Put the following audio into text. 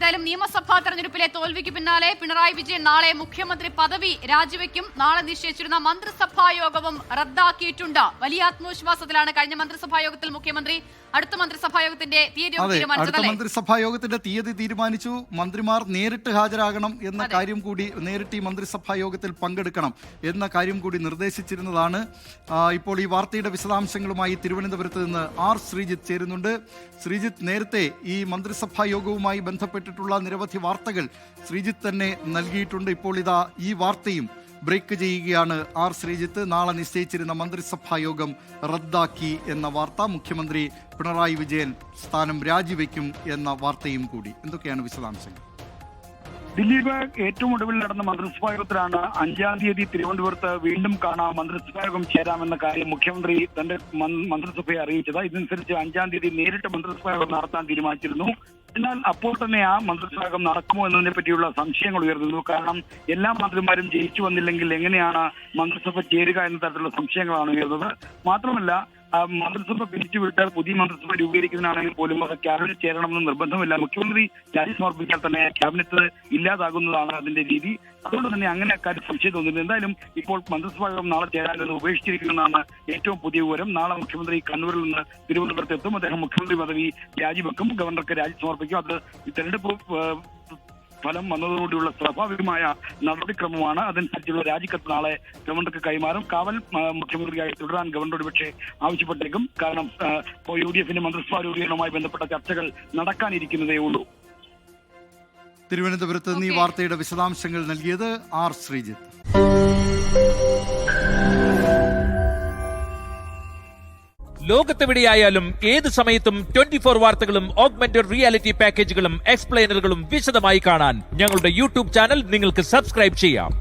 എന്തായാലും നിയമസഭാ തെരഞ്ഞെടുപ്പിലെ തോൽവിക്ക് പിന്നാലെ പിണറായി വിജയൻ നാളെ മുഖ്യമന്ത്രി പദവി രാജിവെക്കും. നാളെ നിശ്ചയിച്ചിരുന്ന മന്ത്രിസഭാ യോഗവും റദ്ദാക്കിയിട്ടുണ്ട്. വലിയ ആത്മവിശ്വാസത്തിലാണ് കഴിഞ്ഞ മന്ത്രിസഭാ യോഗത്തിൽ മുഖ്യമന്ത്രി അടുത്ത മന്ത്രിസഭാ യോഗത്തിന്റെ തീയതി തീരുമാനിച്ചത്. മന്ത്രിസഭാ യോഗത്തിന്റെ തീയതി തീരുമാനിച്ചു. മന്ത്രിമാർ നേരിട്ട് ഹാജരാകണം എന്ന കാര്യം കൂടി, നേരിട്ട് ഈ മന്ത്രിസഭാ യോഗത്തിൽ പങ്കെടുക്കണം എന്ന കാര്യം കൂടി നിർദ്ദേശിച്ചിരുന്നതാണ്. ഇപ്പോൾ ഈ വാർത്തയുടെ വിശദാംശങ്ങളുമായി തിരുവനന്തപുരത്ത് നിന്ന് ആർ ശ്രീജിത്ത് ചേരുന്നുണ്ട്. ശ്രീജിത്ത്, നേരത്തെ ഈ മന്ത്രിസഭാ യോഗവുമായി ബന്ധപ്പെട്ടിട്ടുള്ള നിരവധി വാർത്തകൾ ശ്രീജിത്ത് തന്നെ നൽകിയിട്ടുണ്ട്. ഇപ്പോൾ ഇതാ ഈ വാർത്തയും ബ്രേക്ക് ചെയ്യുകയാണ് ആർ ശ്രീജിത്ത്. നാളെ നിശ്ചയിച്ചിരുന്ന മന്ത്രിസഭാ യോഗം റദ്ദാക്കി എന്ന വാർത്ത, മുഖ്യമന്ത്രി പിണറായി വിജയൻ സ്ഥാനം രാജിവെക്കും എന്ന വാർത്തയും കൂടി. എന്തൊക്കെയാണ് വിശദാംശങ്ങൾ? ദിലീപ്, ഏറ്റവും ഒടുവിൽ നടന്ന മന്ത്രിസഭാ യോഗത്തിലാണ് 5-ാം തീയതി തിരുവനന്തപുരത്ത് വീണ്ടും കാണാം മന്ത്രിസഭാ യോഗം ചേരാമെന്ന കാര്യം മുഖ്യമന്ത്രി തന്റെ മന്ത്രിസഭയെ അറിയിച്ചത്. ഇതനുസരിച്ച് 5-ാം തീയതി നേരിട്ട് മന്ത്രിസഭാ യോഗം നടത്താൻ തീരുമാനിച്ചിരുന്നു. എന്നാൽ അപ്പോൾ തന്നെ ആ മന്ത്രിസഭാ യോഗം നടക്കുമോ എന്നതിനെ പറ്റിയുള്ള സംശയങ്ങൾ ഉയർന്നിരുന്നു. കാരണം എല്ലാ മന്ത്രിമാരും ജയിച്ചു വന്നില്ലെങ്കിൽ എങ്ങനെയാണ് മന്ത്രിസഭ ചേരുക എന്ന തരത്തിലുള്ള സംശയങ്ങളാണ് ഉയർന്നത്. മാത്രമല്ല, മന്ത്രിസഭ പിരിച്ചുവിട്ടാൽ പുതിയ മന്ത്രിസഭ രൂപീകരിക്കുന്നതാണെങ്കിൽ പോലും അത് ക്യാബിനറ്റ് ചേരണമെന്ന് നിർബന്ധമില്ല. മുഖ്യമന്ത്രി രാജി സമർപ്പിച്ചാൽ തന്നെ ക്യാബിനറ്റ് ഇല്ലാതാകുന്നതാണ് അതിന്റെ രീതി. അതുകൊണ്ട് തന്നെ അങ്ങനെ അക്കാര്യം സംശയം തോന്നുന്നില്ല. എന്തായാലും ഇപ്പോൾ മന്ത്രിസഭാ യോഗം നാളെ ചേരാൻ ഉപേക്ഷിച്ചിരിക്കുന്നതാണ് ഏറ്റവും പുതിയ വിവരം. നാളെ മുഖ്യമന്ത്രി കണ്ണൂരിൽ നിന്ന് തിരുവനന്തപുരത്ത് എത്തും. അദ്ദേഹം മുഖ്യമന്ത്രി പദവി രാജിവെക്കും, ഗവർണർക്ക് രാജി സമർപ്പിക്കും. അത് തെരഞ്ഞെടുപ്പ് ഫലം വന്നതോടുകൂടിയുള്ള സ്വാഭാവികമായ നടപടിക്രമമാണ്. അതനുസരിച്ചുള്ള രാജിക്കത്ത് നാളെ ഗവർണർക്ക് കൈമാറും. കാവൽ മുഖ്യമന്ത്രിയായി തുടരാൻ ഗവർണറോട് പക്ഷേ ആവശ്യപ്പെട്ടേക്കും. കാരണം UDF മന്ത്രിസഭാ രൂപീകരണവുമായി ബന്ധപ്പെട്ട ചർച്ചകൾ നടക്കാനിരിക്കുന്നതേ ഉള്ളൂ. തിരുവനന്തപുരത്ത് നിന്ന് ഈ വാർത്തയുടെ വിശദാംശങ്ങൾ നൽകിയത് ആർ ശ്രീജിത്ത്. ലോകത്തെവിടെയായാലും ഏത് സമയത്തും 24 വാർത്തകളും ഓഗ്മെന്റഡ് റിയാലിറ്റി പാക്കേജുകളും എക്സ്പ്ലെയിനറുകളും വിശദമായി കാണാൻ ഞങ്ങളുടെ യൂട്യൂബ് ചാനൽ നിങ്ങൾക്ക് സബ്സ്ക്രൈബ് ചെയ്യാം.